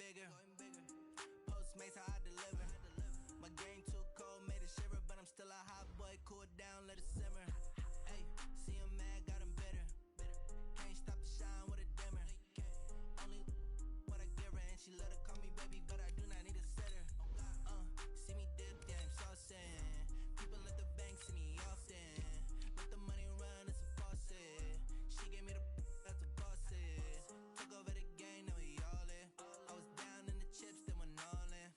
bigger. Postmates how I deliver. My game too cold, made it shiver, but I'm still a hot boy. Cool it down, let it simmer. Hey, see him mad, got him bitter. Can't stop the shine with a dimmer. Only what I give her, and she let her call me baby, but I do not need a sitter. See me dip, yeah, I'm saucing. People at the bank see me often. Let the money run, it's a faucet. She gave me the that's a faucet. Took over the game, now we all in. I was down in the chips, then went all in.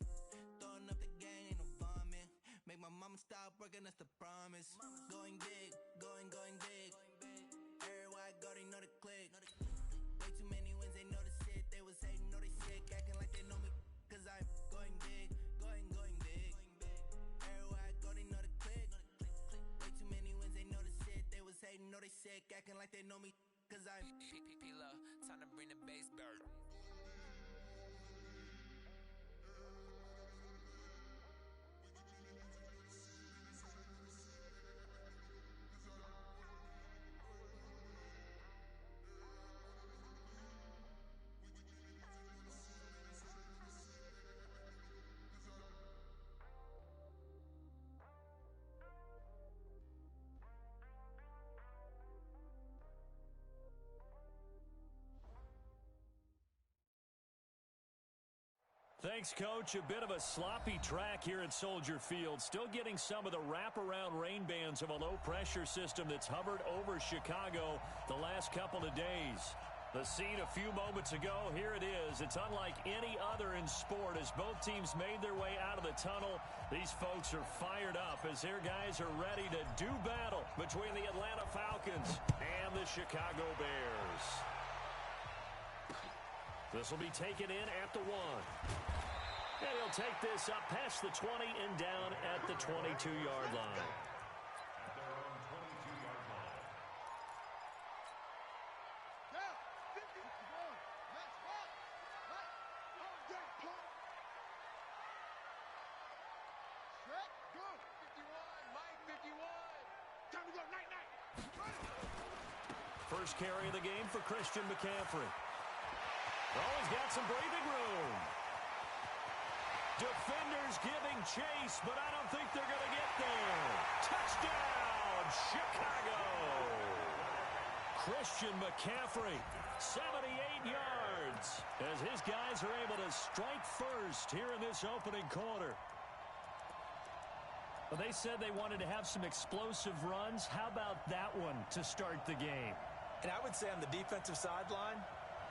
Throwing up the gang, ain't no vomit. Make my mama stop working, that's the promise. Going big, going big. Everywhere I go, they know the click. Way too many wins, they know the shit. They was hating, know they sick, acting like they know me. Cause I'm going big, going big. Everywhere I go, they know the click. Way too many wins, they know the shit. They was hating, know they sick, acting like they know me. Cause I'm P-P-P-Low, time to bring the bass back. Thanks, Coach. A bit of a sloppy track here at Soldier Field. Still getting some of the wraparound rain bands of a low-pressure system that's hovered over Chicago the last couple of days. The scene a few moments ago, here it is. It's unlike any other in sport as both teams made their way out of the tunnel. These folks are fired up as their guys are ready to do battle between the Atlanta Falcons and the Chicago Bears. This will be taken in at the 1. And he'll take this up past the 20 and down at the 22-yard line. At their own 22-yard line. First carry of the game for Christian McCaffrey. Oh, he's got some breathing room. Defenders giving chase, but I don't think they're going to get there. Touchdown, Chicago. Christian McCaffrey, 78 yards, as his guys are able to strike first here in this opening quarter. Well, they said they wanted to have some explosive runs. How about that one to start the game? And I would say on the defensive sideline,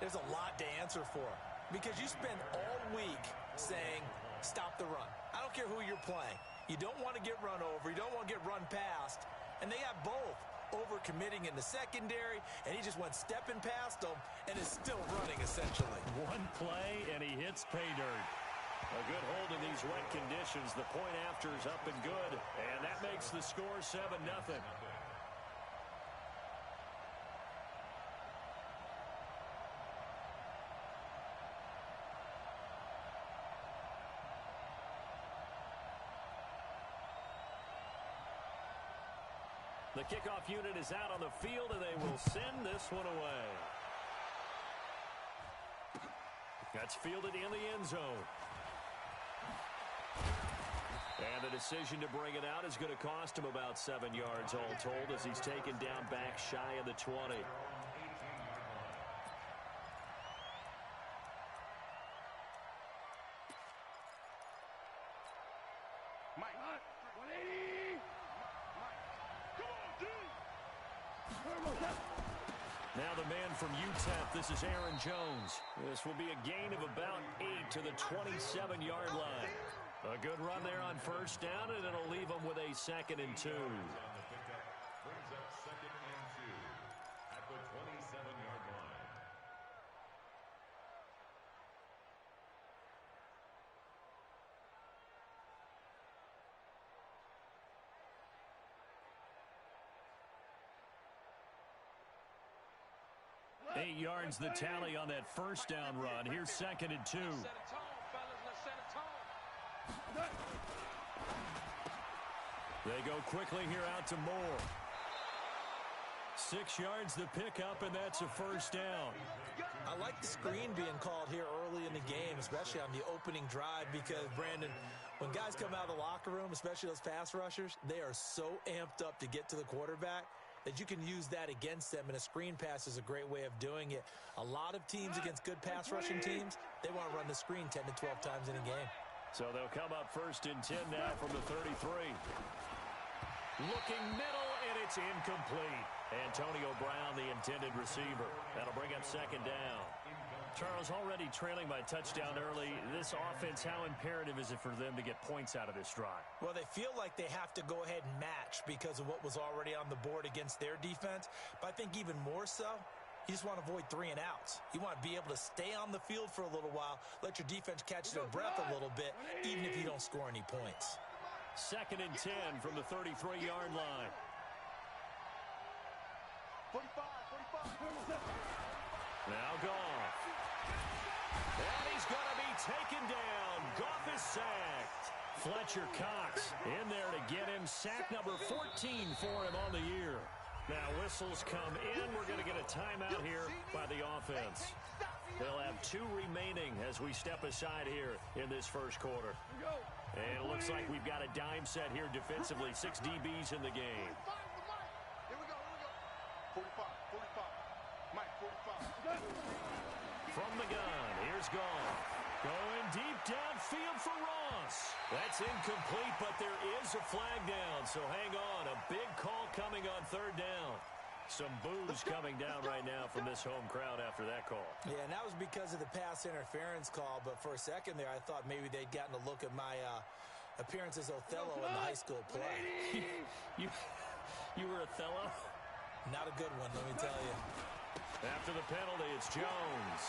there's a lot to answer for. Because you spend all week saying, stop the run. I don't care who you're playing. You don't want to get run over. You don't want to get run past. And they have both. Over-committing in the secondary, and he just went stepping past them and is still running, essentially. One play, and he hits pay dirt. A good hold in these wet conditions. The point after is up and good, and that makes the score 7-0. The kickoff unit is out on the field, and they will send this one away. That's fielded in the end zone. And the decision to bring it out is going to cost him about 7 yards all told as he's taken down back shy of the 20. Now the man from UTEP, this is Aaron Jones. This will be a gain of about 8 to the 27-yard line. A good run there on first down, and it'll leave them with a 2nd and 2. Brings up 2nd and 2 at the 27-yard line. Eight yards the tally on that first down run. Here's 2nd and 2. They go quickly here out to Moore. 6 yards the pickup, and that's a first down. I like the screen being called here early in the game, especially on the opening drive, because, Brandon, when guys come out of the locker room, especially those pass rushers, they are so amped up to get to the quarterback that you can use that against them, and a screen pass is a great way of doing it. A lot of teams against good pass rushing teams, they want to run the screen 10 to 12 times in a game. So they'll come up 1st and 10 now from the 33. Looking middle, and it's incomplete. Antonio Brown, the intended receiver. That'll bring up 2nd down. Charles, already trailing by touchdown early. This offense, how imperative is it for them to get points out of this drive? Well, they feel like they have to go ahead and match because of what was already on the board against their defense. But I think even more so, you just want to avoid 3 and outs. You want to be able to stay on the field for a little while, let your defense catch their breath a little bit, even if you don't score any points. 2nd and 10 from the 33-yard line. 45. Now Goff. And he's going to be taken down. Goff is sacked. Fletcher Cox in there to get him. Sack number 14 for him on the year. Now whistles come in. We're going to get a timeout here by the offense. They'll have 2 remaining as we step aside here in this first quarter. And it looks like we've got a dime set here defensively. 6 DBs in the game. Here we go. 45. Mike, 45. From the gun, here's Goff. Going deep downfield for Ross. That's incomplete, but there is a flag down, so hang on. A big call coming on 3rd down. Some boos coming down right now from this home crowd after that call. Yeah, and that was because of the pass interference call, but for a second there, I thought maybe they'd gotten a look at my appearance as Othello in the high school play. You were Othello? Not a good one, let me tell you. After the penalty, it's Jones.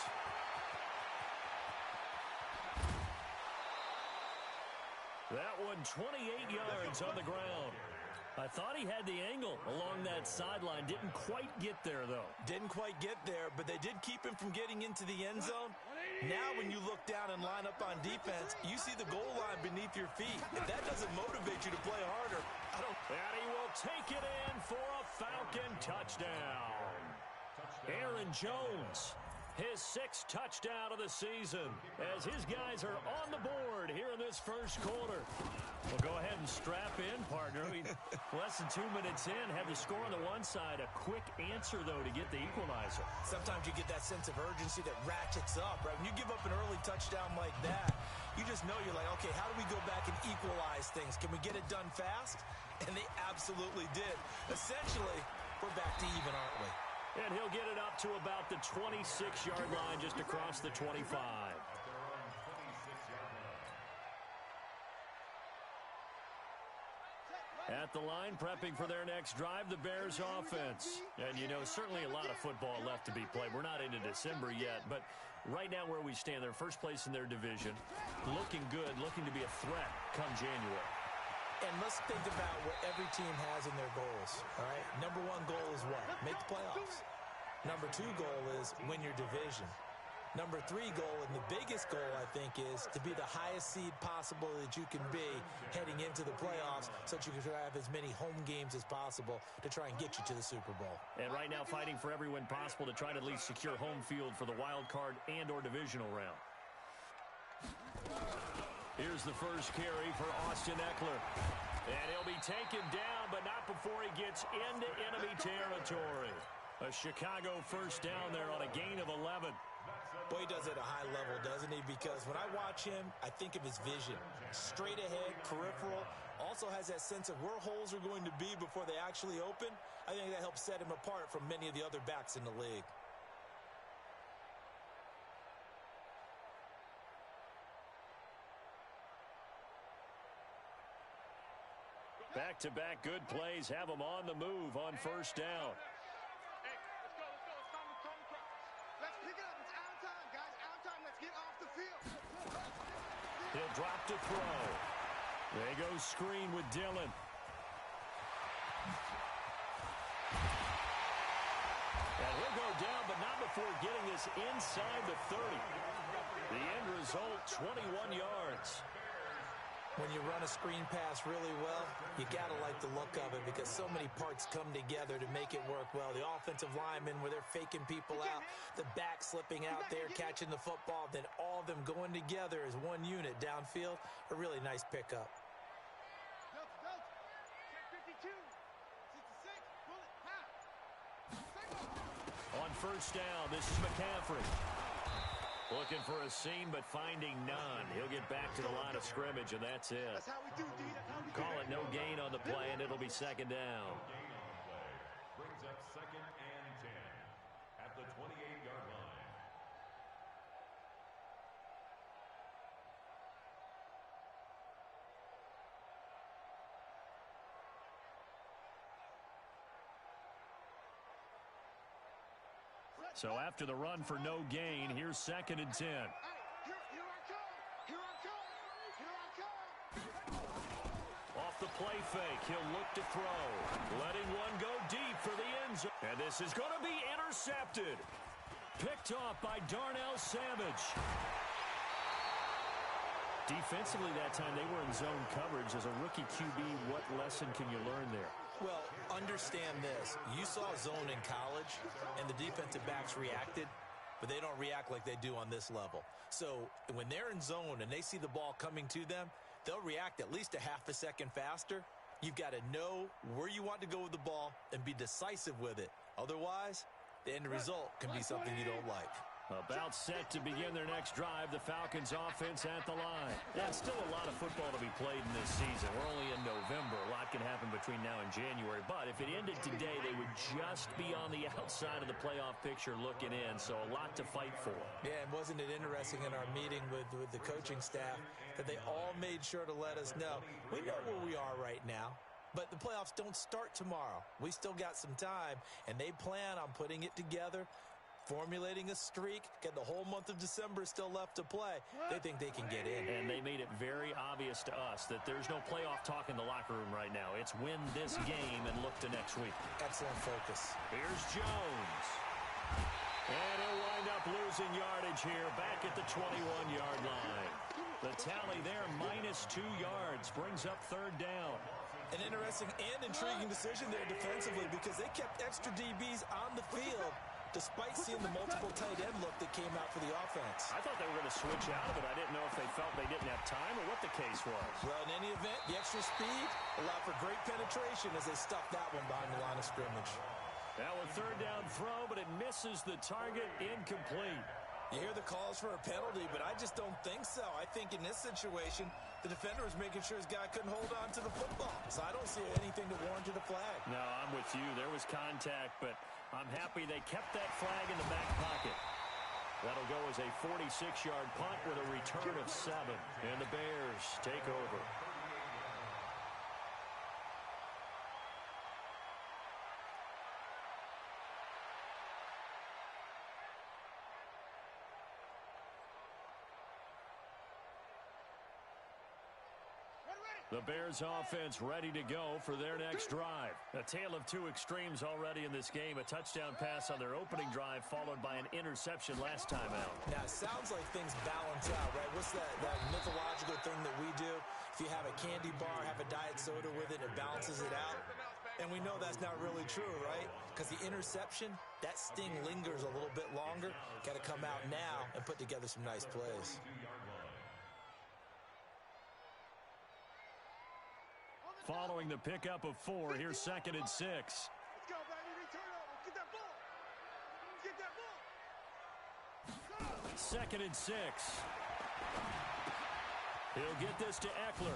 That one 28 yards on the ground. I thought he had the angle along that sideline. Didn't quite get there, though. Didn't quite get there, but they did keep him from getting into the end zone. Now when you look down and line up on defense, you see the goal line beneath your feet. If that doesn't motivate you to play harder, I don't... And he will take it in for a Falcon touchdown. Aaron Jones, his 6th touchdown of the season, as his guys are on the board here in this first quarter. Well, go ahead and strap in, partner. Less than 2 minutes in, have the score on the one side. A quick answer, though, to get the equalizer. Sometimes you get that sense of urgency that ratchets up, right? When you give up an early touchdown like that, you just know you're like, okay, how do we go back and equalize things? Can we get it done fast? And they absolutely did. Essentially, we're back to even, aren't we? And he'll get it up to about the 26-yard line, just across the 25. At the line, prepping for their next drive, the Bears offense. And, you know, certainly a lot of football left to be played. We're not into December yet, but right now where we stand, they're first place in their division. Looking good, looking to be a threat come January. And let's think about what every team has in their goals, all right? Number 1 goal is what? Make the playoffs. Number 2 goal is win your division. Number 3 goal, and the biggest goal, I think, is to be the highest seed possible that you can be heading into the playoffs so that you can have as many home games as possible to try and get you to the Super Bowl. And right now fighting for every win possible to try to at least secure home field for the wild card and or divisional round. Here's the first carry for Austin Eckler. And he'll be taken down, but not before he gets into enemy territory. A Chicago first down there on a gain of 11. Boy, he does it at a high level, doesn't he? Because when I watch him, I think of his vision. Straight ahead, peripheral. Also has that sense of where holes are going to be before they actually open. I think that helps set him apart from many of the other backs in the league. Back-to-back good plays have him on the move on first down. Hey, let's go. It's time to let's pick it up. It's out of time, guys. Out of time. Let's get off the field. He'll drop to throw. They go screen with Dillon. And he'll go down, but not before getting this inside the 30. The end result, 21 yards. When you run a screen pass really well, you got to like the look of it because so many parts come together to make it work well. The offensive linemen where they're faking people out, the back slipping out there, catching the football, then all of them going together as one unit downfield. A really nice pickup. On first down, this is McCaffrey. Looking for a seam, but finding none. He'll get back to the line of scrimmage, and that's it. That's how we do, D. That's how we do. Call it no gain on the play, and it'll be second down. Gain on the play brings up 2nd and 10 at the 28-yard line. So after the run for no gain, here's 2nd and 10. Here I come. Here I come. Here I come. Off the play fake, he'll look to throw. Letting one go deep for the end zone. And this is going to be intercepted. Picked off by Darnell Savage. Defensively that time, they were in zone coverage. As a rookie QB, what lesson can you learn there? Well, understand this. You saw zone in college, and the defensive backs reacted, but they don't react like they do on this level. So when they're in zone and they see the ball coming to them, they'll react at least a half a second faster. You've got to know where you want to go with the ball and be decisive with it. Otherwise, the end result can be something you don't like. About set to begin their next drive, the Falcons offense at the line. There's still a lot of football to be played in this season. We're only in November. A lot can happen between now and January. But if it ended today, they would just be on the outside of the playoff picture looking in. So a lot to fight for. Yeah, and wasn't it interesting in our meeting with the coaching staff that they all made sure to let us know, we know where we are right now. But the playoffs don't start tomorrow. We still got some time, and they plan on putting it together, formulating a streak, get the whole month of December still left to play. They think they can get in. And they made it very obvious to us that there's no playoff talk in the locker room right now. It's win this game and look to next week. Excellent focus. Here's Jones. And he'll wind up losing yardage here back at the 21-yard line. The tally there, -2 yards, brings up 3rd down. An interesting and intriguing decision there defensively because they kept extra DBs on the field despite seeing the multiple tight end look that came out for the offense. I thought they were going to switch out of it. I didn't know if they felt they didn't have time or what the case was. Well, in any event, the extra speed allowed for great penetration as they stuffed that one behind the line of scrimmage. Now a 3rd down throw, but it misses the target, incomplete. You hear the calls for a penalty, but I just don't think so. I think in this situation, the defender was making sure his guy couldn't hold on to the football. So I don't see anything to warrant a flag. No, I'm with you. There was contact, but I'm happy they kept that flag in the back pocket. That'll go as a 46-yard punt with a return of 7. And the Bears take over. The Bears offense ready to go for their next drive. A tale of two extremes already in this game. A touchdown pass on their opening drive followed by an interception last time out. Now, it sounds like things balance out, right? What's that mythological thing that we do? If you have a candy bar, have a diet soda with it, it balances it out. And we know that's not really true, right? Because the interception, that sting lingers a little bit longer. Got to come out now and put together some nice plays. Following the pickup of 4, here's 2nd and 6. Let's go, baby. Return over. Get that ball. Get that ball. 2nd and 6. He'll get this to Eckler.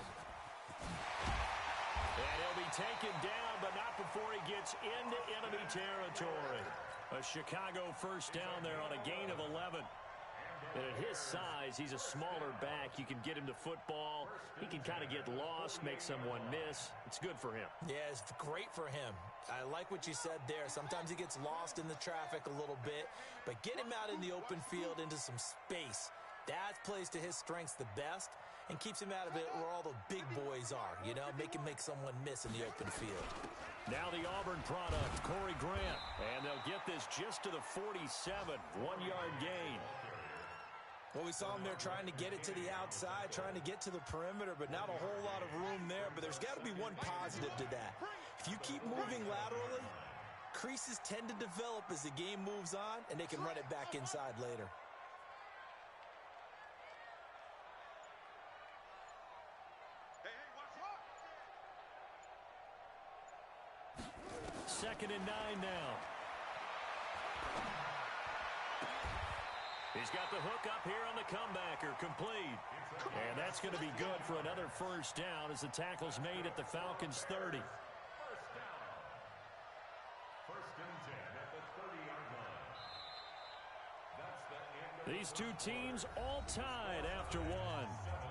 And he'll be taken down, but not before he gets into enemy territory. A Chicago first down there on a gain of 11. And at his size, he's a smaller back. You can get him to football. He can kind of get lost, make someone miss. It's good for him. Yeah, it's great for him. I like what you said there. Sometimes he gets lost in the traffic a little bit, but get him out in the open field into some space. That plays to his strengths the best and keeps him out of it where all the big boys are, you know, make him make someone miss in the open field. Now the Auburn product, Corey Grant. And they'll get this just to the 47, 1-yard gain. Well, we saw him there trying to get it to the outside, trying to get to the perimeter, but not a whole lot of room there. But there's got to be one positive to that. If you keep moving laterally, creases tend to develop as the game moves on, and they can run it back inside later. Second and 9 now. He's got the hook up here on the comebacker, complete. And that's going to be good for another first down as the tackle's made at the Falcons' 30. First and 10 at the 30-yard line. That's the end of These two teams all tied after one. 7-7.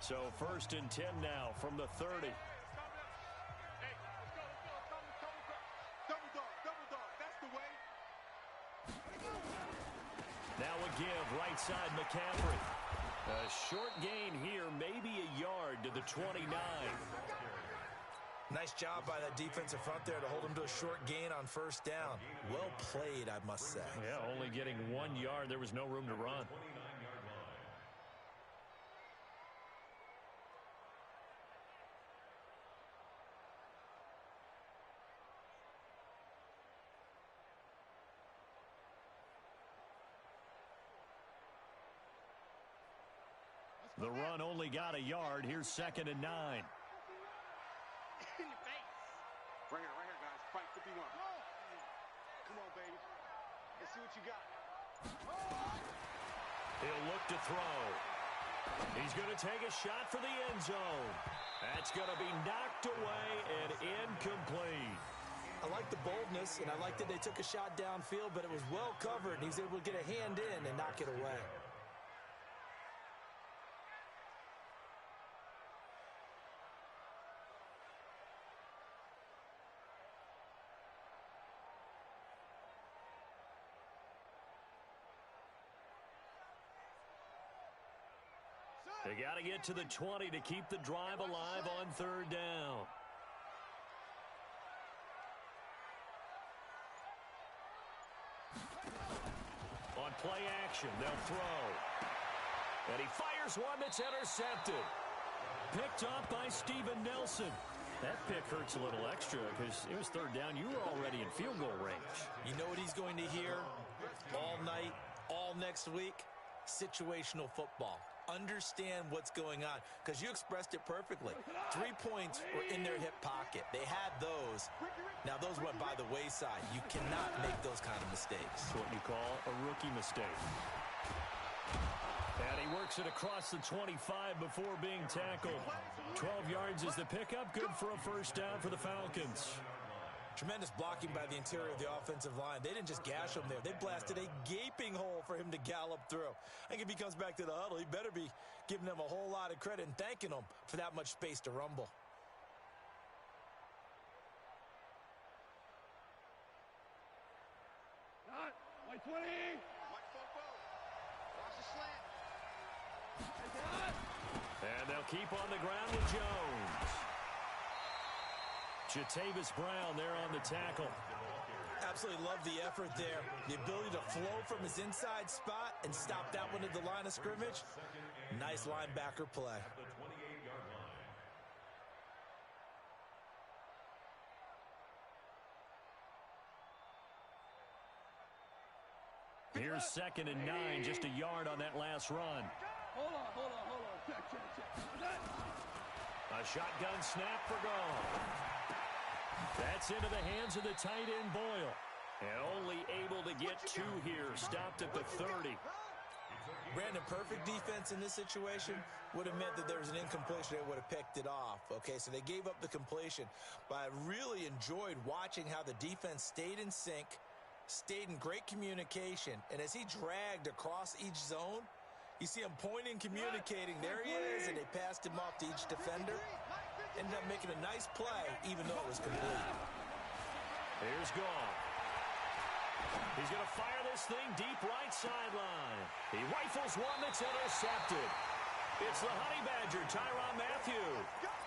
So first and 10 now from the 30. Now a give, right side McCaffrey. A short gain here, maybe a yard to the 29. Nice job by that defensive front there to hold him to a short gain on first down. Well played, I must say. Yeah, only getting 1 yard. There was no room to run. The run only got a yard. Here's second and 9. In your face. Right here, guys. Fight 51. Come on, baby. Let's see what you got. He'll look to throw. He's going to take a shot for the end zone. That's going to be knocked away and incomplete. I like the boldness, and I like that they took a shot downfield, but it was well covered, and he's able to get a hand in and knock it away. They got to get to the 20 to keep the drive alive on third down. On play action, they'll throw. And he fires one that's intercepted. Picked off by Steven Nelson. That pick hurts a little extra because it was third down. You were already in field goal range. You know what he's going to hear all night, all next week? Situational football. Understand what's going on, because you expressed it perfectly. 3 points were in their hip pocket. They had those. Now, those went by the wayside. You cannot make those kind of mistakes. That's what you call a rookie mistake. And he works it across the 25 before being tackled. 12 yards is the pickup. Good for a first down for the Falcons. Tremendous blocking by the interior of the offensive line. They didn't just gash him there. They blasted a gaping hole for him to gallop through. I think if he comes back to the huddle, he better be giving them a whole lot of credit and thanking them for that much space to rumble. White 20. White football. Watch the slant. And they'll keep on the ground with Jones. Jatavis Brown there on the tackle. Absolutely love the effort there. The ability to flow from his inside spot and stop that one at the line of scrimmage. Nice linebacker play. Here's second and 9, just a yard on that last run. Hold on. Check. A shotgun snap for goal. That's into the hands of the tight end Boyle. And only able to get 2 here, stopped at the 30. Brandon, perfect defense in this situation would have meant that there was an incompletion. They would have picked it off. Okay, so they gave up the completion. But I really enjoyed watching how the defense stayed in sync, stayed in great communication. And as he dragged across each zone, you see him pointing, communicating. There he is, and they passed him off to each defender. Ended up making a nice play, even though it was complete. Here's Gall. He's going to fire this thing deep right sideline. He rifles one that's intercepted. It's the Honey Badger, Tyrann Mathieu.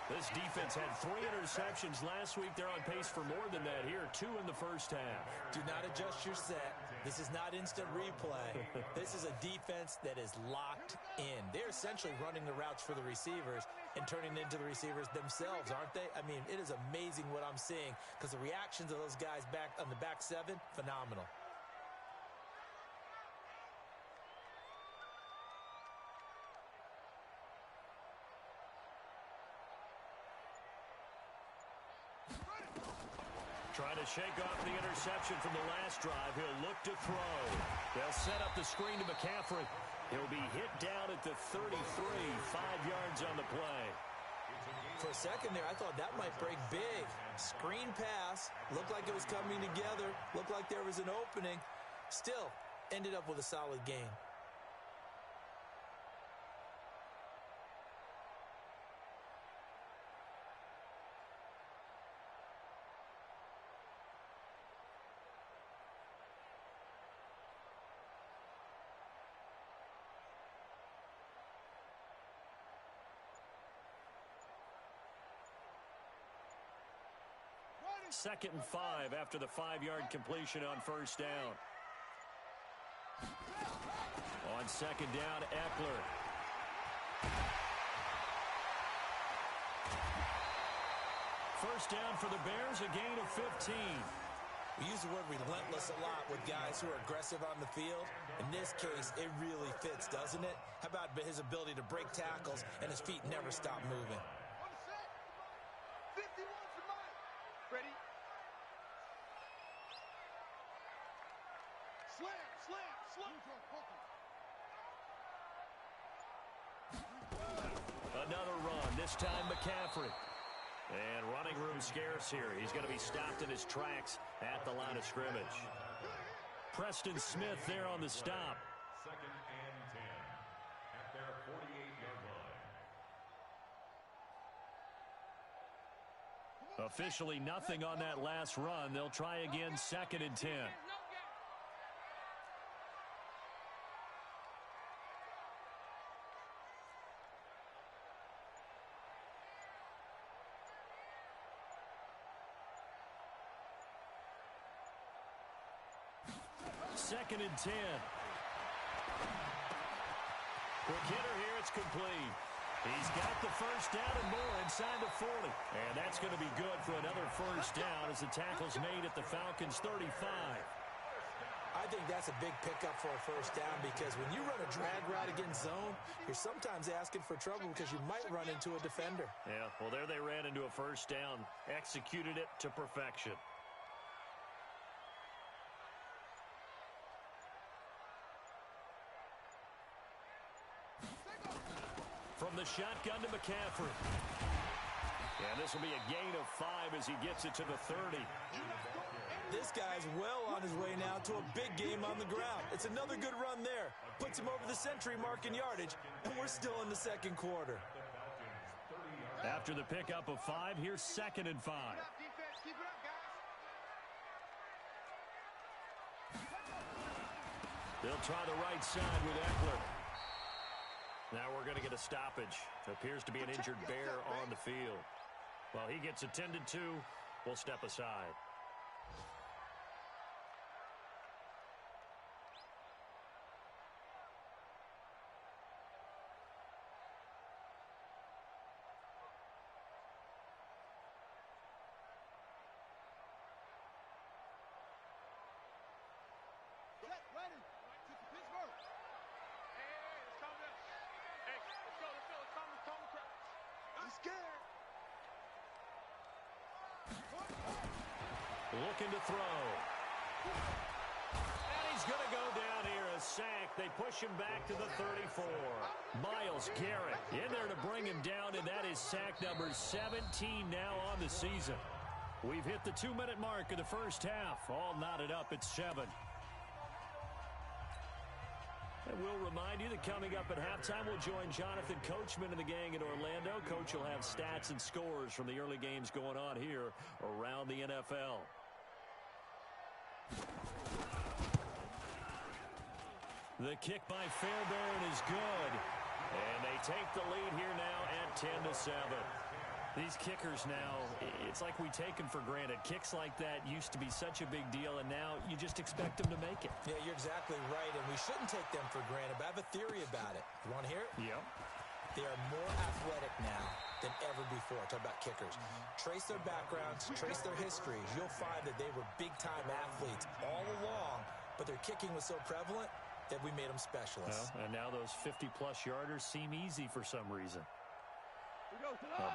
This defense had 3 interceptions last week. They're on pace for more than that here, 2 in the first half. Do not adjust your set. This is not instant replay. This is a defense that is locked in. They're essentially running the routes for the receivers and turning into the receivers themselves, aren't they? I mean, it is amazing what I'm seeing because the reactions of those guys back on the back 7, phenomenal. Trying to shake off the interception from the last drive. He'll look to throw. They'll set up the screen to McCaffrey. He'll be hit down at the 33, 5 yards on the play. For a second there, I thought that might break big. Screen pass. Looked like it was coming together. Looked like there was an opening. Still, ended up with a solid game. Second and 5 after the 5-yard completion on first down. On second down, Eckler. First down for the Bears, a gain of 15. We use the word relentless a lot with guys who are aggressive on the field. In this case, it really fits, doesn't it? How about his ability to break tackles and his feet never stop moving? Ready? Slam. Another run, this time McCaffrey. And running room scarce here. He's going to be stopped in his tracks at the line of scrimmage. Preston Smith there on the stop. Second and 10 at their 48-yard line. Officially nothing on that last run. They'll try again, second and 10. Second and 10. Quick hitter here, it's complete. He's got the first down and more inside the 40. And that's going to be good for another first down as the tackle's made at the Falcons' 35. I think that's a big pickup for a first down because when you run a drag route against zone, you're sometimes asking for trouble because you might run into a defender. Yeah, well, there they ran into a first down, executed it to perfection. From the shotgun to McCaffrey. And this will be a gain of 5 as he gets it to the 30. This guy's well on his way now to a big game on the ground. It's another good run there. Puts him over the century mark in yardage, and we're still in the second quarter. After the pickup of 5, here's second and 5. Keep it up, guys. They'll try the right side with Eckler. Now we're going to get a stoppage. Appears to be an injured bear on the field. While he gets attended to, we'll step aside. Looking to throw. And he's going to go down here, a sack. They push him back to the 34. Myles Garrett in there to bring him down, and that is sack number 17 now on the season. We've hit the 2-minute mark of the first half. All knotted up at 7. And we'll remind you that coming up at halftime, we'll join Jonathan Coachman and the gang in Orlando. Coach will have stats and scores from the early games going on here around the NFL. The kick by Fairbairn is good. And they take the lead here now at 10-7. These kickers now, it's like we take them for granted. Kicks like that used to be such a big deal, and now you just expect them to make it. Yeah, you're exactly right, and we shouldn't take them for granted, but I have a theory about it. You want to hear it? Yep. They are more athletic now than ever before. Talk about kickers. Trace their backgrounds, trace their histories. You'll find that they were big-time athletes all along, but their kicking was so prevalent that we made them specialists. Well, and now those 50-plus yarders seem easy for some reason.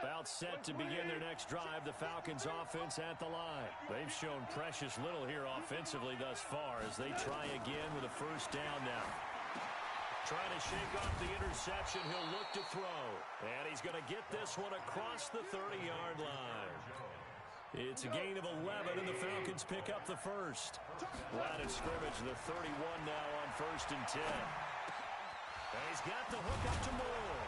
About set to begin their next drive, the Falcons offense at the line. They've shown precious little here offensively thus far as they try again with a first down now. Trying to shake off the interception, he'll look to throw. And he's going to get this one across the 30-yard line. It's a gain of 11, and the Falcons pick up the first. Line of scrimmage, the 31 now on 1st and 10. And he's got the hook up to Moore.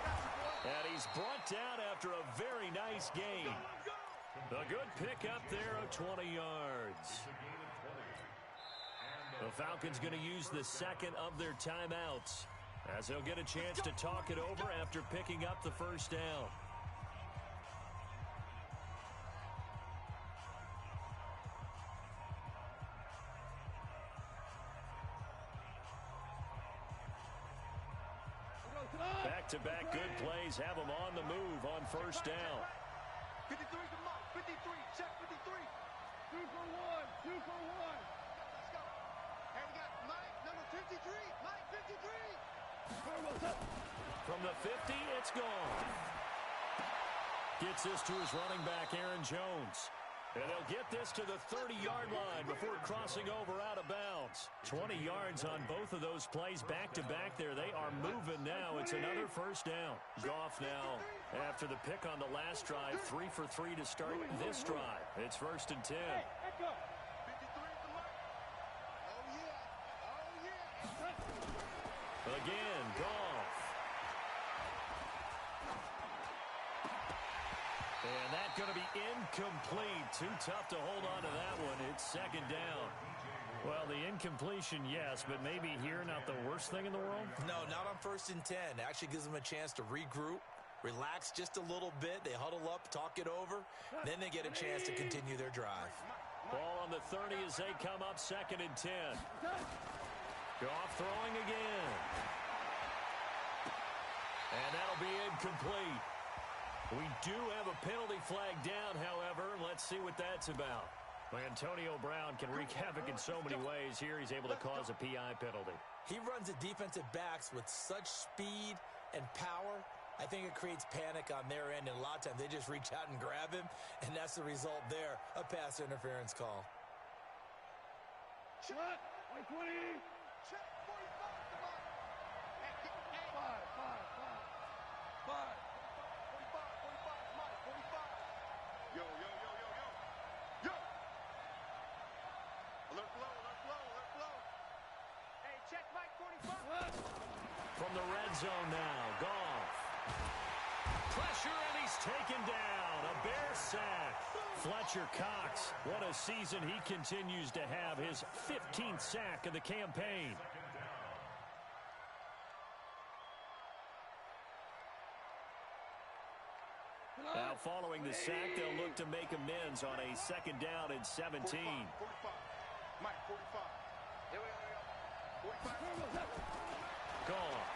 And he's brought down after a very nice gain. A good pick up there of 20 yards. The Falcons going to use the second of their timeouts as they'll get a chance to talk it over after picking up the first down. Back-to-back good plays have them on the move on first down. 53 to Mike. 53. Check 53. 2 for 1. 2 for 1. Let's go. Hey, we got Mike, number 53. Mike, 53. From the 50, it's gone. Gets this to his running back, Aaron Jones. And they'll get this to the 30-yard line before crossing over out of bounds. 20 yards on both of those plays back-to-back there. They are moving now. It's another first down. Goff now, after the pick on the last drive, 3 for 3 to start this drive. It's 1st and 10. Again, Goff. And that's going to be incomplete. Too tough to hold on to that one. It's 2nd down. Well, the incompletion, yes, but maybe here not the worst thing in the world? No, not on 1st and 10. It actually gives them a chance to regroup, relax just a little bit. They huddle up, talk it over. Then they get a chance to continue their drive. Ball on the 30 as they come up 2nd and 10. Goff throwing again. And that'll be incomplete. We do have a penalty flag down, however. Let's see what that's about. Antonio Brown can wreak havoc in so many ways. Here he's able to cause a PI penalty. He runs the defensive backs with such speed and power. I think it creates panic on their end, and a lot of times they just reach out and grab him, and that's the result there, a pass interference call. Check. 20. Check. 45. Come on. Hey, 5. 45. Yo. Alert flow. Hey, check Mike 45. From the red zone now, Goff. Pressure, and he's taken down. A bear sack. Fletcher Cox, what a season he continues to have. His 15th sack of the campaign. Now, following the sack, they'll look to make amends on a 2nd down and 17. 45. Mike, 45. Here we go. 45. Gone.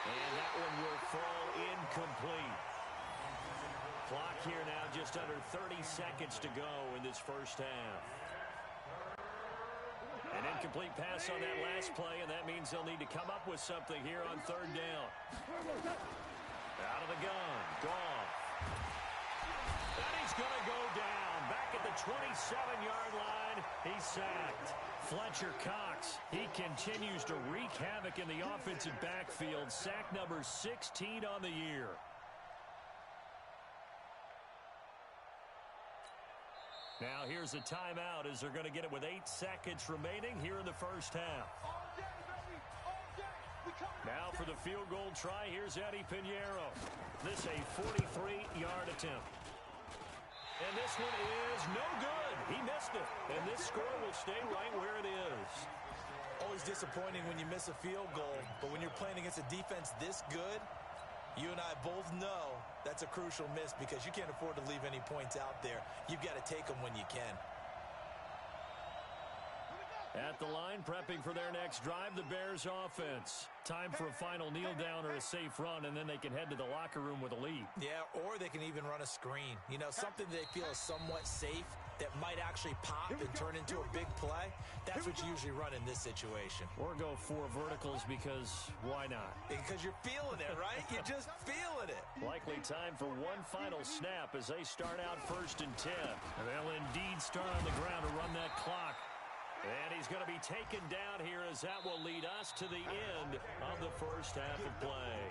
And that one will fall incomplete. Clock here now, just under 30 seconds to go in this first half. An incomplete pass on that last play, and that means they'll need to come up with something here on 3rd down. Out of the gun, Goff. And he's going to go down. Back at the 27-yard line, he's sacked. Fletcher Cox, he continues to wreak havoc in the offensive backfield. Sack number 16 on the year. Now here's a timeout as they're going to get it with 8 seconds remaining here in the first half. Now for the field goal try, here's Eddie Pinheiro. This a 43-yard attempt. And this one is no good. He missed it. And this score will stay right where it is. Oh, always disappointing when you miss a field goal, but when you're playing against a defense this good, you and I both know that's a crucial miss because you can't afford to leave any points out there. You've got to take them when you can. At the line, prepping for their next drive, the Bears offense. Time for a final kneel down or a safe run, and then they can head to the locker room with a lead. Yeah, or they can even run a screen. You know, something they feel is somewhat safe that might actually pop and turn into a big play. That's what you usually run in this situation. Or go 4 verticals because why not? Because you're feeling it, right? You're just feeling it. Likely time for one final snap as they start out 1st and 10. And they'll indeed start on the ground to run that clock. And he's going to be taken down here as that will lead us to the end of the first half of play.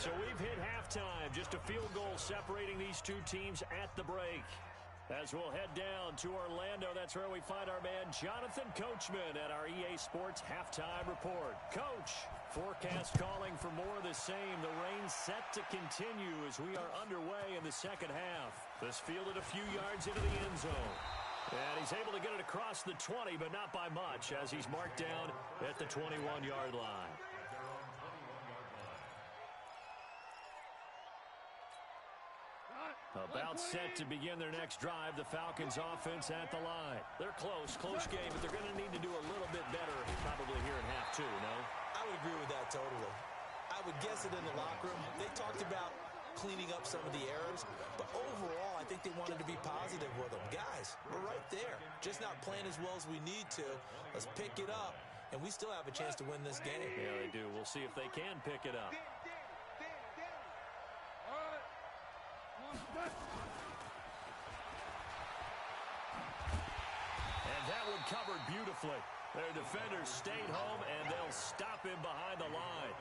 So we've hit halftime. Just a field goal separating these two teams at the break. As we'll head down to Orlando, that's where we find our man Jonathan Coachman at our EA Sports Halftime Report. Coach, forecast calling for more of the same. The rain set to continue as we are underway in the second half. This fielded a few yards into the end zone. And he's able to get it across the 20, but not by much, as he's marked down at the 21-yard line. About set to begin their next drive, the Falcons offense at the line. They're close game, but they're going to need to do a little bit better probably here in half 2, no? I would agree with that totally. I would guess it in the locker room. They talked about cleaning up some of the errors, but overall, I think they wanted to be positive with them. Guys, we're right there. Just not playing as well as we need to. Let's pick it up, and we still have a chance to win this game. Yeah, they do. We'll see if they can pick it up. And that one covered beautifully. Their defenders stayed home, and they'll stop him behind the line.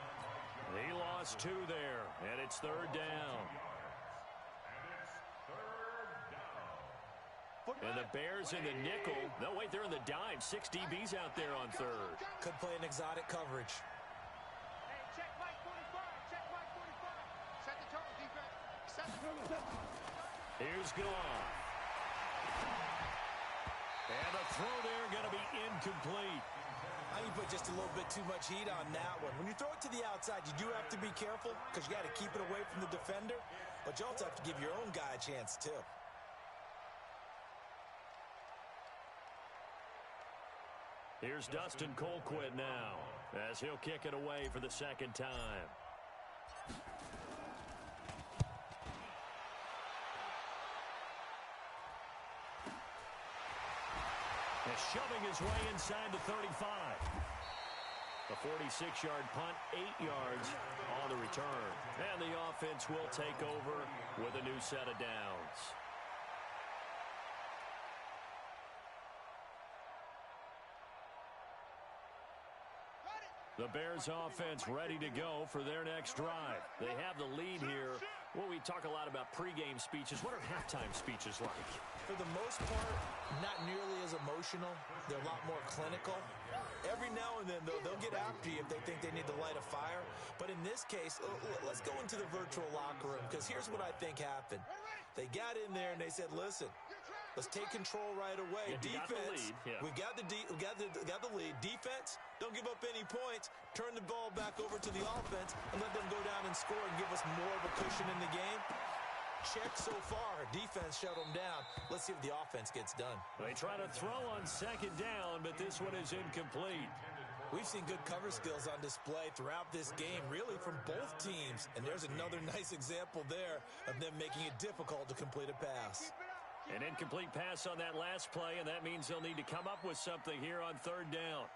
He lost 2 there, and it's 3rd down. And the Bears in the nickel. No, wait, they're in the dime. 6 DBs out there on 3rd. Could play an exotic coverage. Hey, check Mike 45. Check Mike 45. Set the tone, defense. Set the tone. Here's Goff. And the throw there going to be incomplete. I think you put just a little bit too much heat on that one. When you throw it to the outside, you do have to be careful because you got to keep it away from the defender, but you also have to give your own guy a chance too. Here's Dustin Colquitt now as he'll kick it away for the 2nd time. And shoving his way inside the 35. A 46-yard punt, 8 yards on the return. And the offense will take over with a new set of downs. The Bears offense ready to go for their next drive. They have the lead here. Well, we talk a lot about pregame speeches. What are halftime speeches like? For the most part, not nearly as emotional. They're a lot more clinical. Every now and then, though, they'll get after you if they think they need to light a fire. But in this case, let's go into the virtual locker room, because here's what I think happened. They got in there and they said, listen, let's take control right away. Yeah, defense, we got the lead. Defense, don't give up any points. Turn the ball back over to the offense and let them go down and score and give us more of a cushion in the game. Check so far. Defense shut them down. Let's see if the offense gets done. They try to throw on 2nd down, but this one is incomplete. We've seen good cover skills on display throughout this game, really from both teams. And there's another nice example there of them making it difficult to complete a pass. An incomplete pass on that last play, and that means they'll need to come up with something here on 3rd down.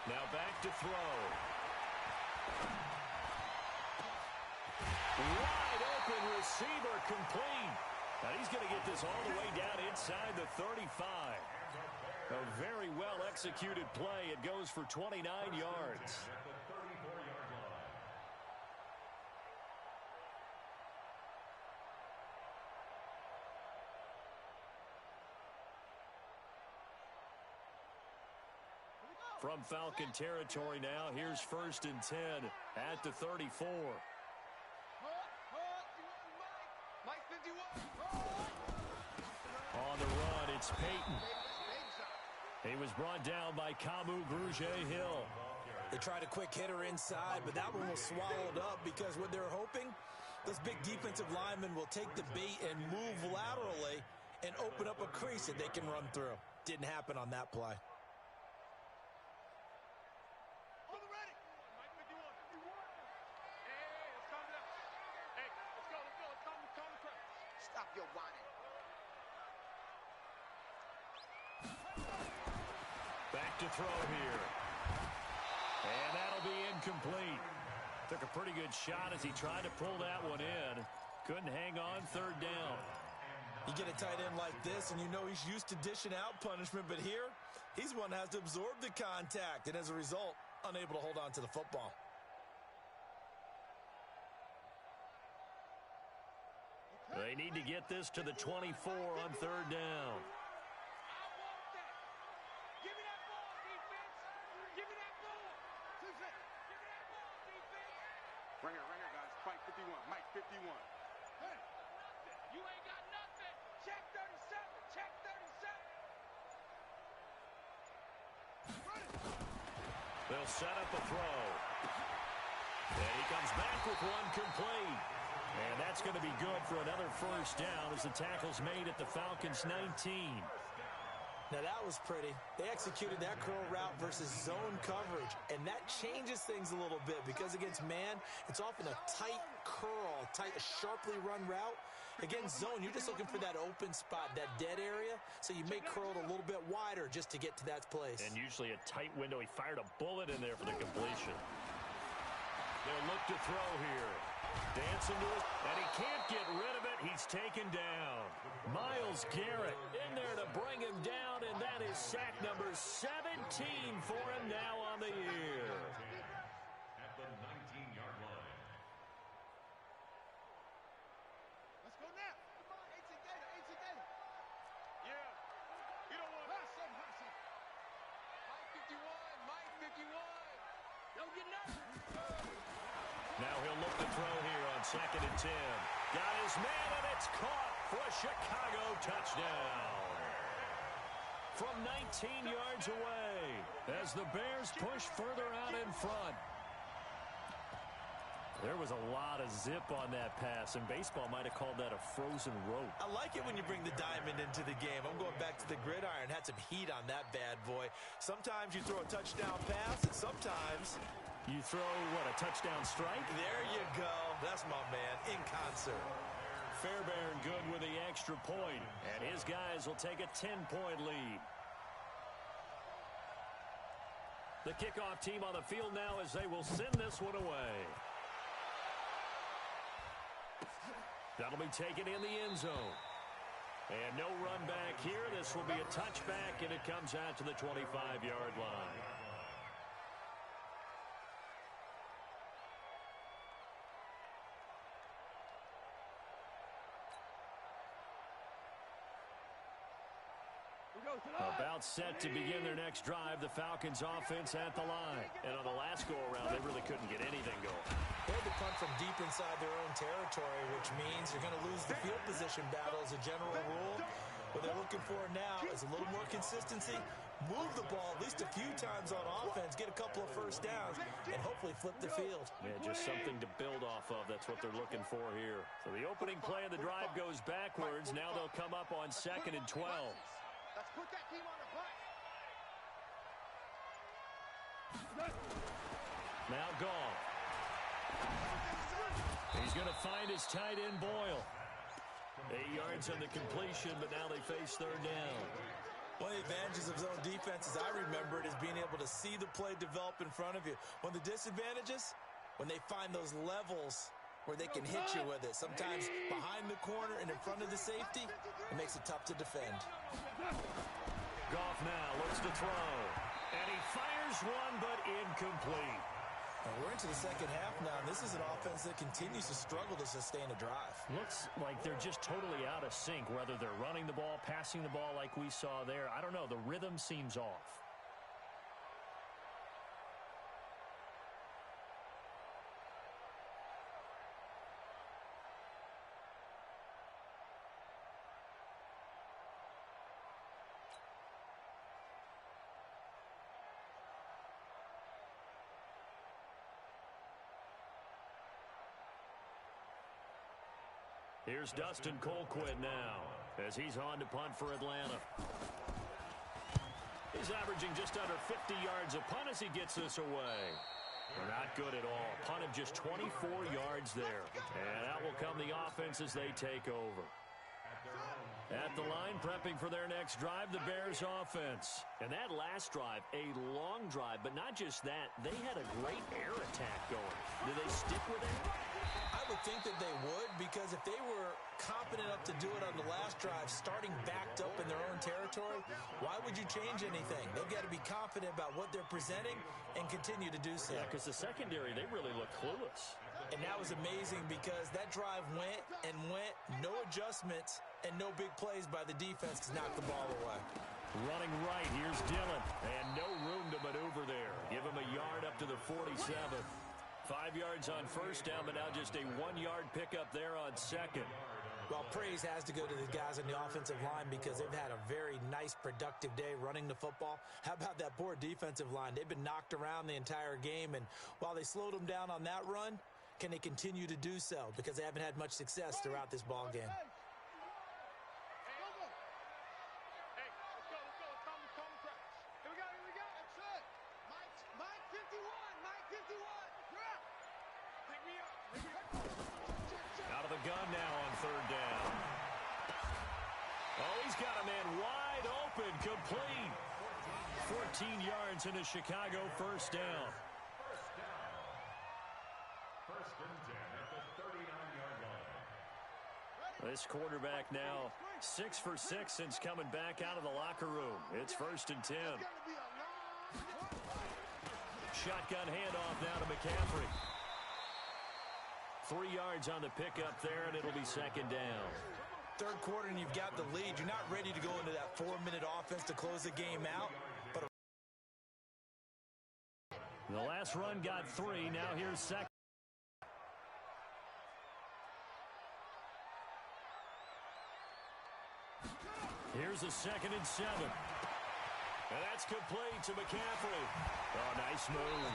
Now back to throw. Wide open receiver complete. Now he's going to get this all the way down inside the 35. A very well executed play. It goes for 29 yards. From Falcon territory now, here's 1st and 10 at the 34. Mike 51. On the run, it's Peyton. He was brought down by Kamu Grugier-Hill. They tried a quick hitter inside, but that one was swallowed up because what they're hoping, those big defensive linemen will take the bait and move laterally and open up a crease that they can run through. Didn't happen on that play. On the ready. Mike 51. Hey, let's calm down. Hey, let's go. Let's calm the crowd. Stop your whining. Back to throw here. And that'll be incomplete. Took a pretty good shot as he tried to pull that one in. Couldn't hang on 3rd down. You get a tight end like this, and you know he's used to dishing out punishment, but here, he's one that has to absorb the contact, and as a result, unable to hold on to the football. They need to get this to the 24 on 3rd down. Give me that ball, defense. Give me that ball. Give me that ball, defense. Right here, guys. Mike 51. Mike 51. Hey. You ain't got nothing. Check 37. Check 37. They'll set up a throw. And he comes back with one complete. And that's going to be good for another 1st down as the tackle's made at the Falcons' 19. Now that was pretty. They executed that curl route versus zone coverage, and that changes things a little bit because against man, it's often a tight curl, a sharply run route. Against zone, you're just looking for that open spot, that dead area, so you may curl it a little bit wider just to get to that place. And usually a tight window. He fired a bullet in there for the completion. They'll look to throw here. Dancing to it, and he can't get rid of it. He's taken down. Myles Garrett in there to bring him down, and that is sack number 17 for him now on the year. At the 19-yard line. Let's go now. Come on, 18 Gator. Yeah. You don't want hustle. Mike 51. Don't get nothing. Now he'll look to throw here on 2nd and 10. Got his man, and it's caught for a Chicago touchdown. From 19 yards away as the Bears push further out in front. There was a lot of zip on that pass, and baseball might have called that a frozen rope. I like it when you bring the diamond into the game. I'm going back to the gridiron. Had some heat on that bad boy. Sometimes you throw a touchdown pass, and sometimes you throw, what, a touchdown strike? There you go. That's my man, in concert. Fairbairn good with the extra point, and his guys will take a 10-point lead. The kickoff team on the field now as they will send this one away. That'll be taken in the end zone. And no run back here. This will be a touchback, and it comes out to the 25-yard line. About set to begin their next drive, the Falcons offense at the line. And on the last go-around, they really couldn't get anything going. They had to punt from deep inside their own territory, which means you're going to lose the field position battle as a general rule. What they're looking for now is a little more consistency, move the ball at least a few times on offense, get a couple of 1st downs, and hopefully flip the field. Yeah, just something to build off of. That's what they're looking for here. So the opening play of the drive goes backwards. Now they'll come up on 2nd and 12. Let's put that team on the bus. Now gone. He's going to find his tight end Boyle. 8 yards on the completion, but now they face 3rd down. One of the advantages of zone defense, as I remember it, is being able to see the play develop in front of you. One of the disadvantages, when they find those levels where they can hit you with it. Sometimes behind the corner and in front of the safety, it makes it tough to defend. Goff now looks to throw. And he fires one, but incomplete. And we're into the second half now, and this is an offense that continues to struggle to sustain a drive. Looks like they're just totally out of sync, whether they're running the ball, passing the ball like we saw there. I don't know. The rhythm seems off. Here's Dustin Colquitt now as he's on to punt for Atlanta. He's averaging just under 50 yards a punt as he gets this away. Not good at all. Punt of just 24 yards there. And out will come the offense as they take over. At the line, prepping for their next drive, the Bears offense. And that last drive, a long drive, but not just that. They had a great air attack going. Do they stick with it? I would think that they would, because if they were confident enough to do it on the last drive, starting backed up in their own territory, why would you change anything? They've got to be confident about what they're presenting and continue to do so. Yeah, because the secondary, they really look clueless. And that was amazing because that drive went and went, no adjustments, and no big plays by the defense to knock the ball away. Running right, here's Dillon, and no room to maneuver there. Give him a yard up to the 47. 5 yards on first down, but now just a 1-yard pickup there on second. Well, praise has to go to the guys on the offensive line because they've had a very nice, productive day running the football. How about that poor defensive line? They've been knocked around the entire game, and while they slowed them down on that run, can they continue to do so? Because they haven't had much success throughout this ball game. Out of the gun now on third down. Oh, he's got a man wide open, complete. 14 yards in a Chicago first down. First and 10 at the 39-yard line. This quarterback now 6 for 6 since coming back out of the locker room. It's first and 10. Shotgun handoff now to McCaffrey. 3 yards on the pickup there, and it'll be second down. Third quarter, and you've got the lead. You're not ready to go into that 4-minute offense to close the game out. But the last run got 3. Now here's second. Here's a 2nd and 7. And that's complete to McCaffrey. Oh, nice move.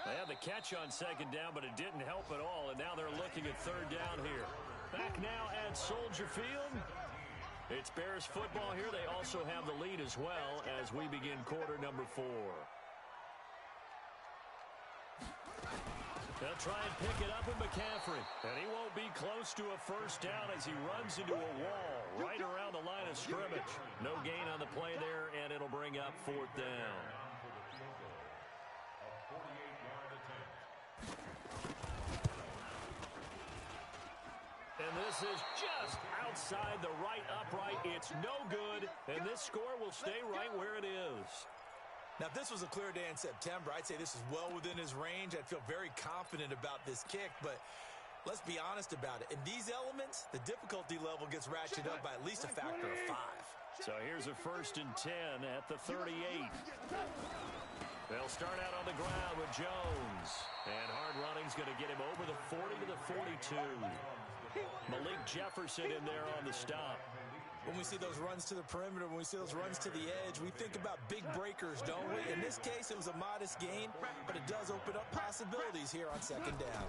They had the catch on second down, but it didn't help at all, and now they're looking at third down here. Back now at Soldier Field. It's Bears football here. They also have the lead as well as we begin quarter number 4. They'll try and pick it up with McCaffrey. And he won't be close to a first down as he runs into a wall right around the line of scrimmage. No gain on the play there, and it'll bring up fourth down. And this is just outside the right upright. It's no good, and this score will stay right where it is. Now, if this was a clear day in September, I'd say this is well within his range. I'd feel very confident about this kick, but let's be honest about it. In these elements, the difficulty level gets ratcheted up by at least a factor of 5. So here's a first and 10 at the 38. They'll start out on the ground with Jones. And hard running's going to get him over the 40 to the 42. Malik Jefferson in there on the stop. When we see those runs to the perimeter, when we see those runs to the edge, we think about big breakers, don't we? In this case, it was a modest gain, but it does open up possibilities here on second down.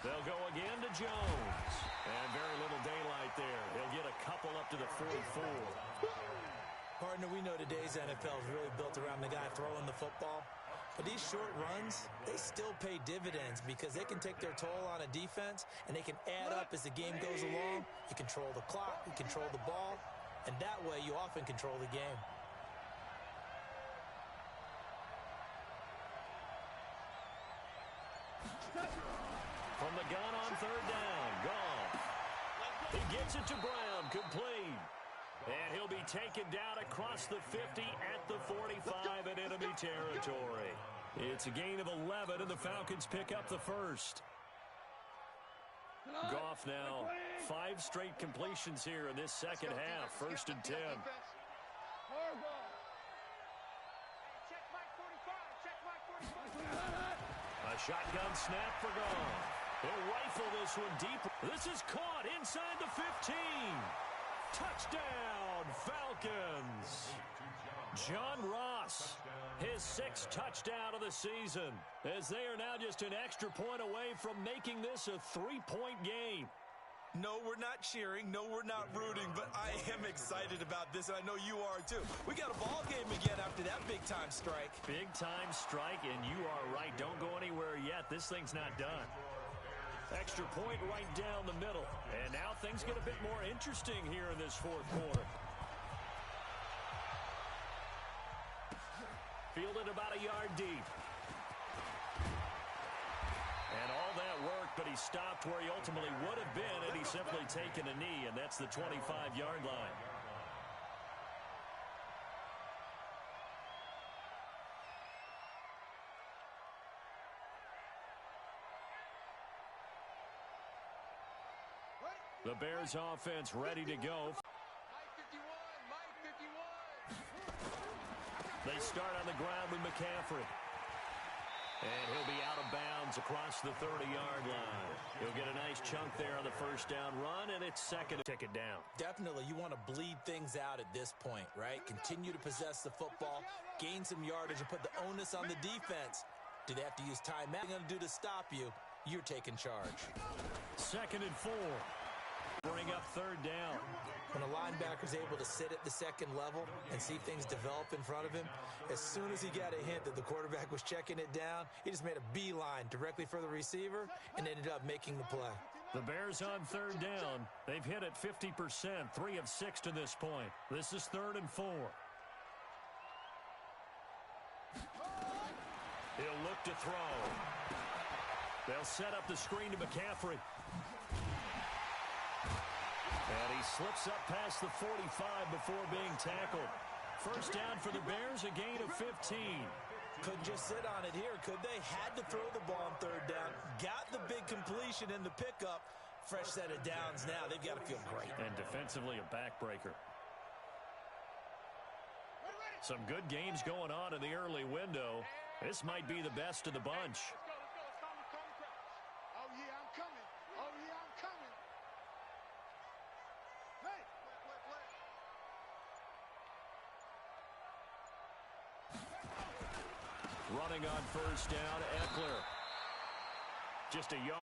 They'll go again to Jones. And very little daylight there. He'll get a couple up to the 44. Partner, we know today's NFL is really built around the guy throwing the football. But these short runs, they still pay dividends because they can take their toll on a defense, and they can add up as the game goes along. You control the clock, you control the ball, and that way you often control the game. From the gun on third down, Goff. He gets it to Brown, complete. And he'll be taken down across the 50 at the 45 in enemy territory. It's a gain of 11, and the Falcons pick up the first. Goff now 5 straight completions here in this second half. First and 10. A shotgun snap for Goff. He'll rifle this one deep. This is caught inside the 15. Touchdown, Falcons! John Ross, his 6th touchdown of the season, as they are now just an extra point away from making this a 3-point game. No, we're not cheering. No, we're not rooting, but I am excited about this, and I know you are too. We got a ball game again after that big-time strike. Big-time strike, and you are right. Don't go anywhere yet. This thing's not done. Extra point right down the middle. And now things get a bit more interesting here in this 4th quarter. Fielded about a yard deep. And all that work, but he stopped where he ultimately would have been had he simply taken a knee, and that's the 25-yard line. The Bears offense ready to go. They start on the ground with McCaffrey. And he'll be out of bounds across the 30-yard line. He'll get a nice chunk there on the first down run, and it's second to take it down. Definitely, you want to bleed things out at this point, right? Continue to possess the football, gain some yardage, and put the onus on the defense. Do they have to use timeout? What they're going to do to stop you, you're taking charge. 2nd and 4. Bring up 3rd down. When a linebacker's able to sit at the 2nd level and see things develop in front of him, as soon as he got a hint that the quarterback was checking it down, he just made a beeline directly for the receiver and ended up making the play. The Bears on 3rd down. They've hit it 50%, 3 of 6 to this point. This is 3rd and 4. He'll look to throw. They'll set up the screen to McCaffrey. And he slips up past the 45 before being tackled. First down for the Bears, a gain of 15. Couldn't just sit on it here, could they? Had to throw the ball on 3rd down. Got the big completion in the pickup. Fresh set of downs now. They've got to feel great. And defensively, a backbreaker. Some good games going on in the early window. This might be the best of the bunch. Oh, yeah, I'm coming. Oh, yeah, I'm coming. Hey, Running on first down, Eckler. Just a yard.